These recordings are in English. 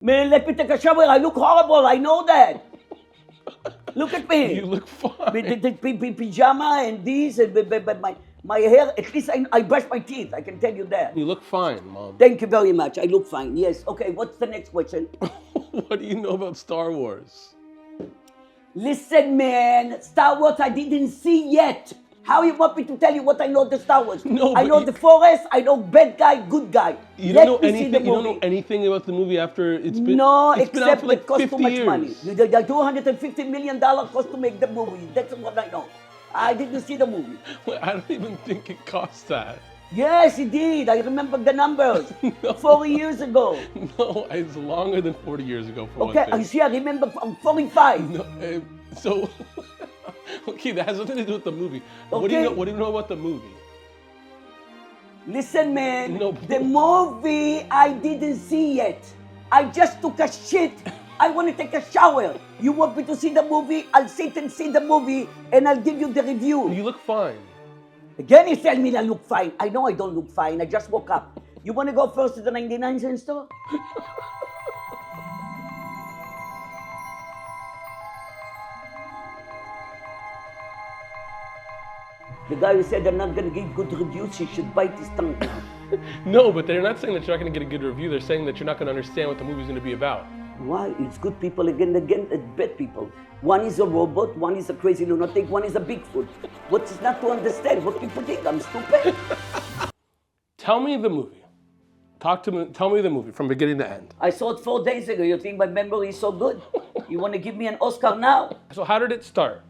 Man, let me take a shower. I look horrible. I know that. Look at me. You look fine. With the pajama and this and my hair. At least I brush my teeth. I can tell you that. You look fine, Mom. Thank you very much. I look fine. Yes. Okay. What's the next question? What do you know about Star Wars? Listen, man. Star Wars I didn't see yet. How you want me to tell you what I know the Star Wars? No, I but know the forest. I know bad guy, good guy. You Let don't know me see the anything. You don't movie. know anything about the movie after it's been. No, it's been out except for like it cost 50 too much years. money. The $250 million cost to make the movie. That's what I know. I didn't see the movie. Wait, I don't even think it costs that. Yes, it did. I remember the numbers. No. 40 years ago. No, it's longer than 40 years ago. For Okay, one I thing. see. I remember from 45. No, so okay, that has nothing to do with the movie. What do you Okay. know? What do you know about the movie? Listen, man. No. The movie I didn't see yet. I just took a shit. I want to take a shower. You want me to see the movie? I'll sit and see the movie and I'll give you the review. You look fine. Again, you tell me I look fine. I know I don't look fine. I just woke up. You want to go first to the 99-cent store? The guy who said I'm not going to give good reviews, he should bite his tongue. No, but they're not saying that you're not going to get a good review. They're saying that you're not going to understand what the movie's going to be about. Why? It's good people again, bad people. One is a robot, one is a crazy lunatic, one is a Bigfoot. What is not to understand? What people think? I'm stupid? Tell me the movie. Tell me the movie from beginning to end. I saw it 4 days ago. You think my memory is so good? You want to give me an Oscar now? So how did it start?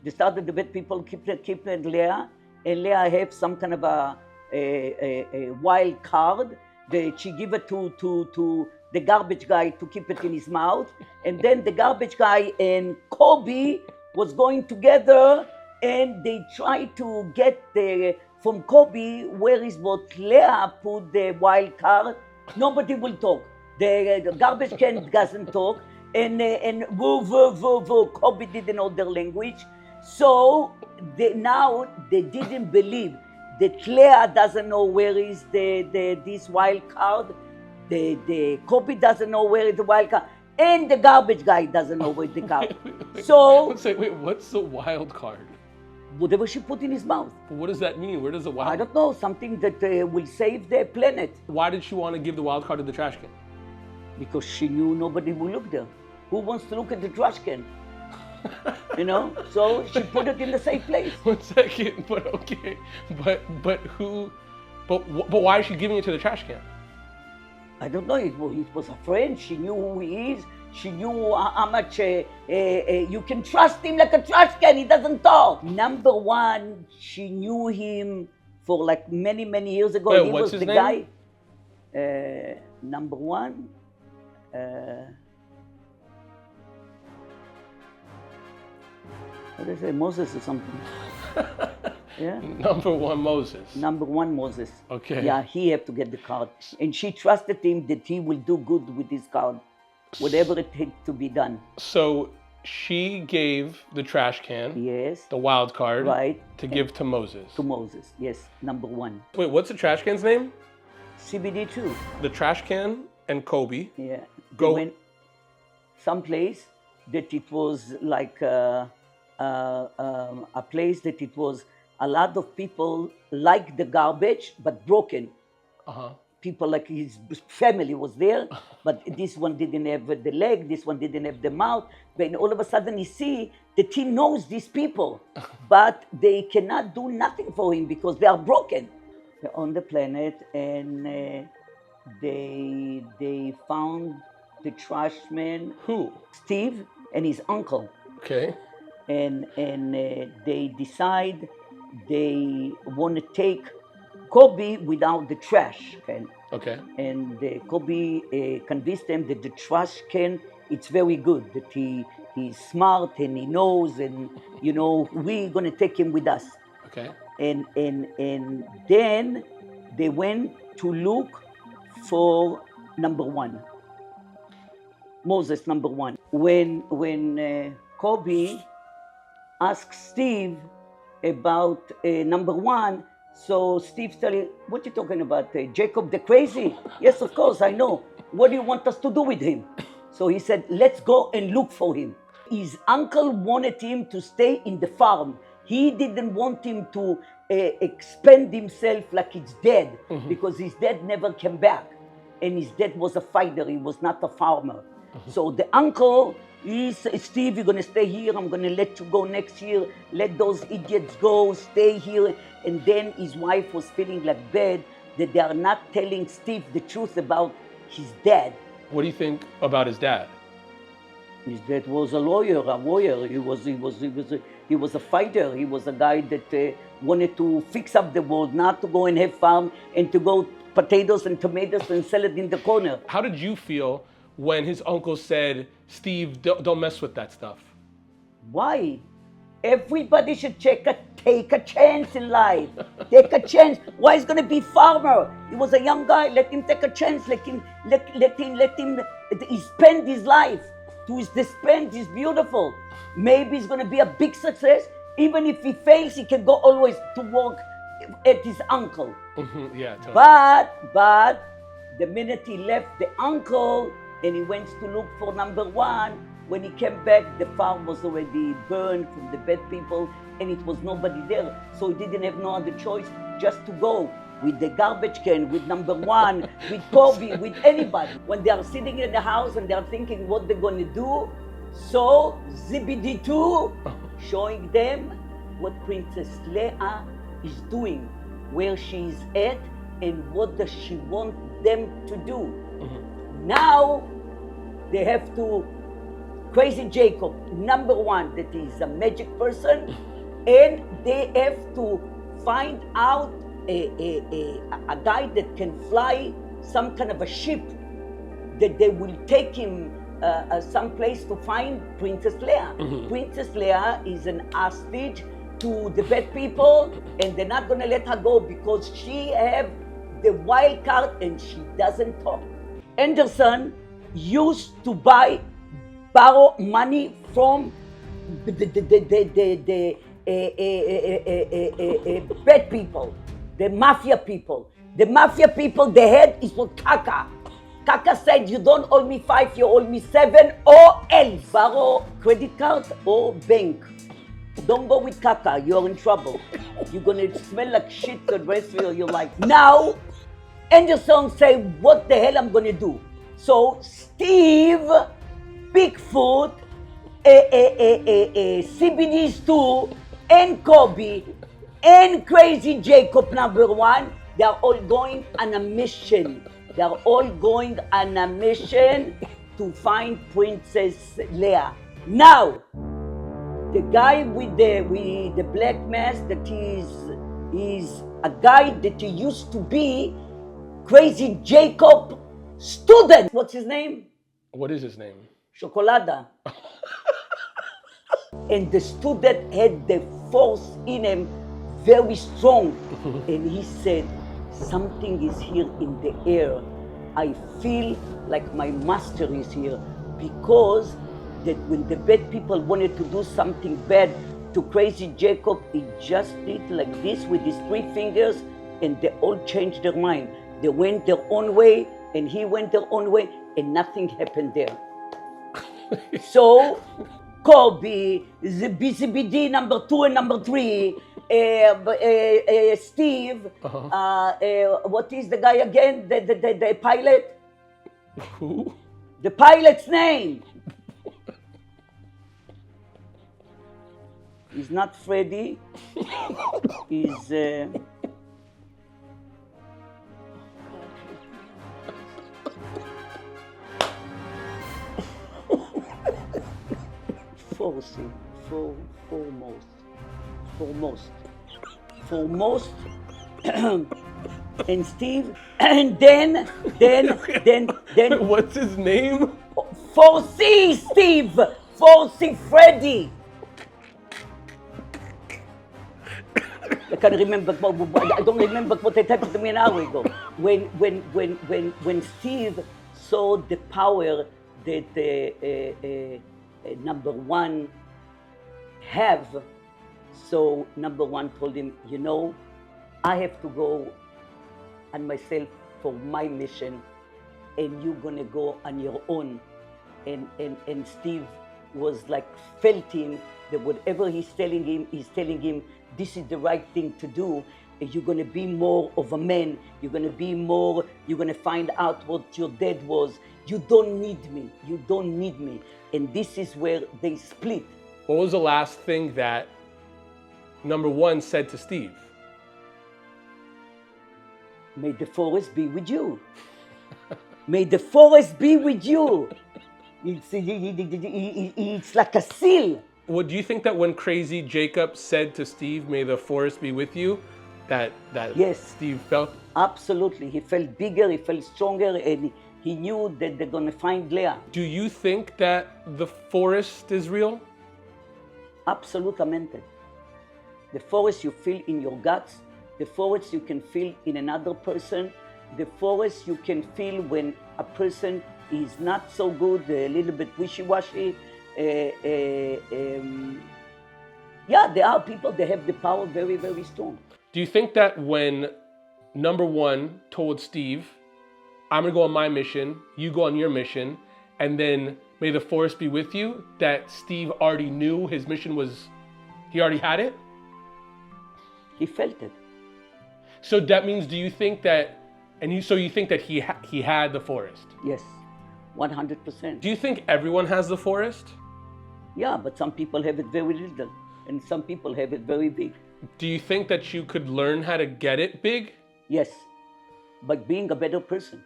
They started the bad people keep Leah, and Leah have some kind of a wild card that she give it to the garbage guy to keep it in his mouth, and then the garbage guy and Kobe was going together, and they tried to get from Kobe where is what Leah put the wild card. Nobody will talk. The garbage can doesn't talk, and woo. Kobe didn't know their language. So now they didn't believe that Claire doesn't know where is this wild card. The Kobe doesn't know where is the wild card, and the garbage guy doesn't know where the card. So Wait, what's the wild card? whatever she put in his mouth, What does that mean? Where does the wild? I don't know, something that will save the planet, Why did she want to give the wild card to the trash can? because she knew nobody will look there. Who wants to look at the trash can? You know, so she put it in the safe place. 1 second, but okay, but who? But why is she giving it to the trash can? I don't know. It was a friend. She knew who he is. She knew how much you can trust him like a trash can. He doesn't talk. Number one, she knew him for like many years ago. Wait, He what's was his the name? guy. Number one. What did I say? Moses or something. Yeah. Number one, Moses. Number one, Moses. Okay. Yeah, he had to get the card. And she trusted him that he will do good with this card, whatever it takes to be done. So she gave the trash can, Yes, the wild card, right. to give to Moses. To Moses. Yes, number one. Wait, what's the trash can's name? CBD2. The trash can and Kobe. Yeah. Go. They went someplace that it was like a place that it was a lot of people like the garbage, but broken. Uh-huh. People like his family was there, but this one didn't have the leg, this one didn't have the mouth. Then all of a sudden he see that he knows these people, but they cannot do nothing for him because they are broken. They're on the planet, and they found the trash man, Who? Steve, and his uncle. Okay. And they decide they want to take Kobe without the trash can. Okay. And Kobe convinced them that the trash can, it's very good, that he's smart and he knows, and you know, we're gonna take him with us. Okay. And then they went to look for number one, Moses number one. When Kobe asked Steve about number one, So Steve's telling, what are you talking about? Jacob the crazy? Yes, of course, I know. What do you want us to do with him? So he said, let's go and look for him. His uncle wanted him to stay in the farm. He didn't want him to expend himself like his dad, because his dad never came back. And his dad was a fighter, he was not a farmer. So the uncle, he said, Steve, you're gonna stay here, I'm gonna let you go next year, let those idiots go, stay here. And then his wife was feeling like bad that they are not telling Steve the truth about his dad. What do you think about his dad? His dad was a lawyer, a warrior. He was a fighter. He was a guy that wanted to fix up the world, not to go and have farm and to go potatoes and tomatoes and sell it in the corner. How did you feel when his uncle said, Steve, don't mess with that stuff? Why? Everybody should take a chance in life. Take a chance. Why is gonna be farmer? He was a young guy. Let him take a chance. Let him. He spend his life. To his spend is beautiful. Maybe he's gonna be a big success. Even if he fails, he can go always to work at his uncle. Yeah, totally. But the minute he left the uncle and he went to look for number one, when he came back, the farm was already burned from the bad people and it was nobody there. So he didn't have no other choice just to go with the garbage can, with number one, with Kobe, with anybody. When they are sitting in the house and they are thinking what they're going to do, so ZBD2 showing them what Princess Leia is doing, where she's at, and what does she want them to do. Now they have to, Crazy Jacob, number one, that is a magic person, and they have to find out a guy that can fly some kind of a ship that they will take him someplace to find Princess Leia. Princess Leia is an hostage to the bad people, and they're not gonna let her go because she have the wild card and she doesn't talk. Anderson used to borrow money from the bad people, the mafia people. The mafia people, the head is for Kaka. Kaka said, you don't owe me 5, you owe me 7 or else. Borrow credit card or bank. Don't go with Kaka, you're in trouble. You're gonna smell like shit the rest of your life. Now, Anderson say, what the hell I'm gonna do? So Steve, Bigfoot, CBD2, and Kobe, and Crazy Jacob number one, they are all going on a mission. They are all going on a mission to find Princess Leia. Now, the guy with the black mask that is a guy that he used to be Crazy Jacob student. What's his name? What is his name? Chocolada. And the student had the force in him very strong. And he said, something is here in the air. I feel like my master is here, because that when the bad people wanted to do something bad to Crazy Jacob, he just did like this with his 3 fingers, and they all changed their mind. They went their own way, and he went their own way, and nothing happened there. So, Kobe, the BCBD number 2 and number 3, Steve, what is the guy again? The pilot? Who? The pilot's name. He's not Freddy. He's foremost. And Steve, and then. What's his name? 4C Steve, 4C Freddy. I can't remember. I don't remember what it happened to me an hour ago. When Steve saw the power that number one have, so number one told him, you know, I have to go on myself for my mission, and you're gonna go on your own. And Steve was like, felt him that whatever he's telling him, this is the right thing to do. And you're gonna be more of a man. You're gonna find out what your dad was. You don't need me. You don't need me. And this is where they split. What was the last thing that number one said to Steve? May the forest be with you. May the forest be with you. It's like a seal. Well, do you think that when Crazy Jacob said to Steve, "May the forest be with you," that Yes. Steve felt? Absolutely. He felt bigger, he felt stronger, and he knew that they're going to find Leah. Do you think that the forest is real? Absolutamente. The forest you feel in your guts, the forest you can feel in another person, the forest you can feel when a person is not so good, a little bit wishy-washy. Yeah, there are people that have the power very, very strong. Do you think that when number one told Steve, "I'm gonna go on my mission, you go on your mission, and then may the forest be with you," that Steve already knew his mission was, he already had it? He felt it. So that means, do you think that, so you think that he had the forest? Yes, 100%. Do you think everyone has the forest? Yeah, but some people have it very little, and some people have it very big. Do you think that you could learn how to get it big? Yes, by being a better person.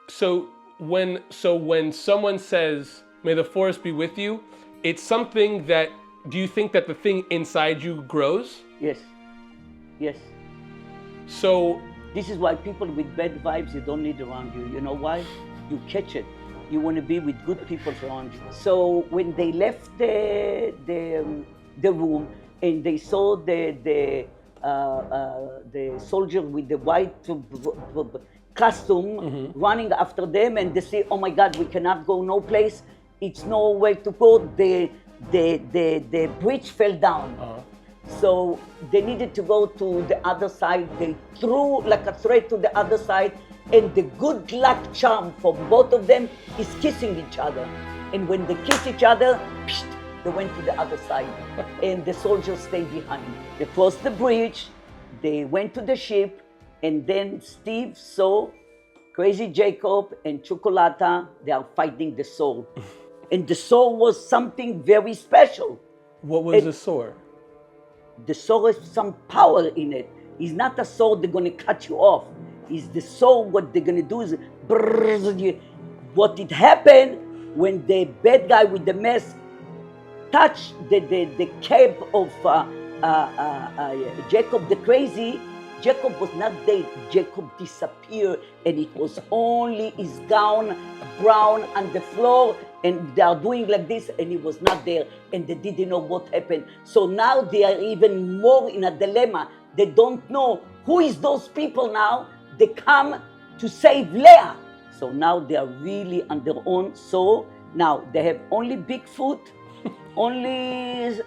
So when someone says, "May the forest be with you," it's something that, do you think that the thing inside you grows? Yes, yes. So This is why people with bad vibes, you don't need around you. You know why? You catch it. You want to be with good people around you. So when they left the room and they saw the soldier with the white costume running after them, and they say, "Oh my God, we cannot go no place. It's nowhere to go." The bridge fell down. So they needed to go to the other side. They threw like a thread to the other side, and the good luck charm for both of them is kissing each other. And when they kiss each other, psh, they went to the other side, and the soldiers stayed behind. They crossed the bridge, they went to the ship, and then Steve saw Crazy Jacob and Chocolata. They are fighting the sword. And the sword was something very special. what was the sword? The sword has some power in it. It's not a sword they're going to cut you off. It's the sword, what they're going to do is, what it happened when the bad guy with the mask touched the cape of Jacob the Crazy. Jacob was not dead. Jacob disappeared, and it was only his gown brown on the floor, and they are doing like this, and he was not there, and they didn't know what happened. So now they are even more in a dilemma. They don't know who is those people now. They come to save Leah. So now they are really on their own. So now they have only Bigfoot, only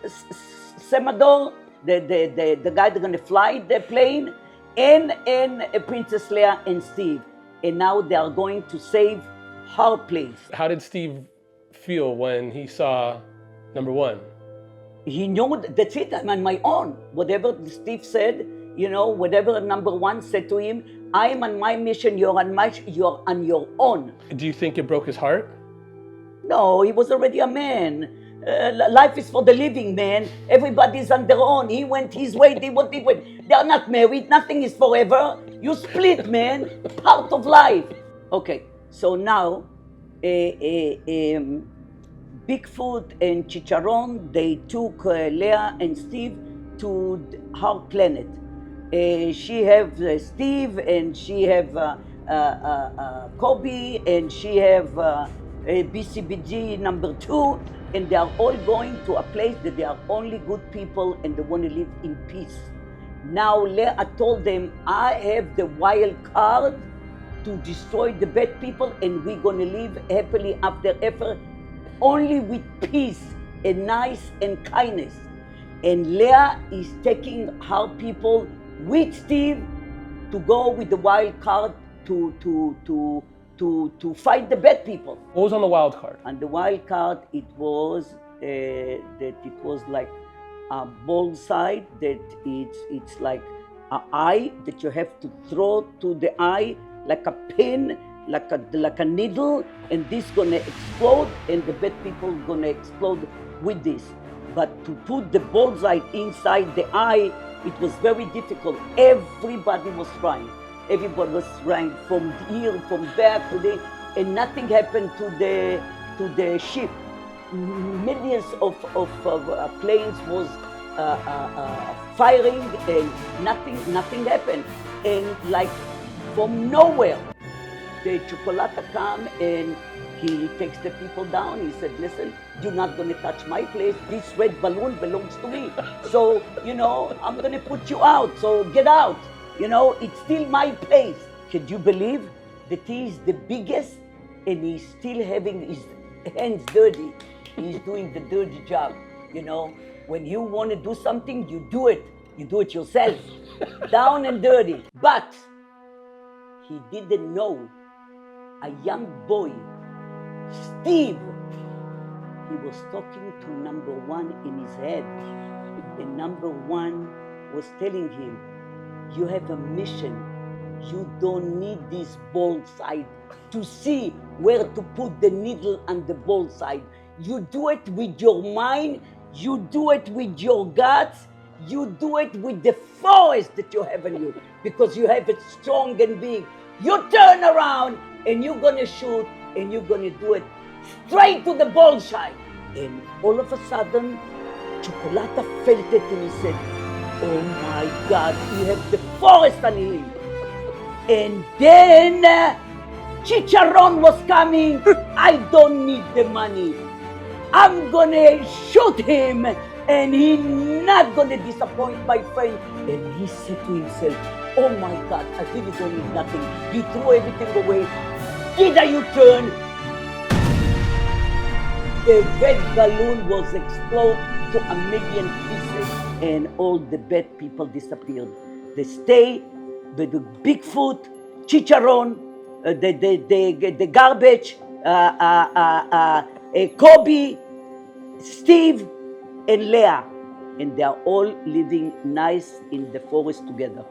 Semador, the guy that's gonna fly the plane, and Princess Leia and Steve. And now they are going to save her place. How did Steve feel when he saw number one? He knew that's it, I'm on my own. Whatever Steve said, whatever number one said to him, I am on my mission, you're on your own. Do you think it broke his heart? No, he was already a man. Life is for the living, man. Everybody's on their own. He went his way, they went his way. They are not married. Nothing is forever. You split, man. Part of life. Okay, so now, Bigfoot and Chicharron, they took Leah and Steve to her planet. She have Steve, and she have Kobe, and she have BCBG number 2, and they are all going to a place that they are only good people and they want to live in peace. Now Leah told them, I have the wild card to destroy the bad people, and we're going to live happily after ever, only with peace and nice and kindness. And Leah is taking her people with Steve to go with the wild card to fight the bad people. What was on the wild card? And the wild card, it was that it was like a bullseye, that it's like an eye that you have to throw to the eye like a pin, like a needle, and this gonna explode, and the bad people gonna explode with this. But to put the bullseye inside the eye, it was very difficult. Everybody was trying. Everybody was trying from here, from back to there, and nothing happened to the ship. Millions of planes was firing, and nothing happened. And like from nowhere, the Chocolata come and he takes the people down. He said, listen, you're not going to touch my place. This red balloon belongs to me. So, I'm going to put you out. So get out. It's still my place. Can you believe that he is the biggest and he's still having his hands dirty? He's doing the dirty job. When you want to do something, you do it. You do it yourself. Down and dirty. But he didn't know a young boy, Steve, he was talking to number one in his head. And number one was telling him, you have a mission. You don't need this bullseye to see where to put the needle and the bullseye. You do it with your mind. You do it with your guts. You do it with the force that you have in you, because you have it strong and big. You turn around and you're gonna shoot, and you're gonna do it straight to the bullseye. And all of a sudden, Chocolata felt it and he said, oh my God, you have the forest on him. And then Chicharron was coming. I don't need the money. I'm gonna shoot him, and he's not gonna disappoint my friend. And he said to himself, oh my God, I really don't need nothing. He threw everything away, did a U-turn. The red balloon was exploded to a million pieces, and all the bad people disappeared. They stay with the Bigfoot, Chicharron, the garbage, Kobe, Steve, and Leah, and they are all living nice in the forest together.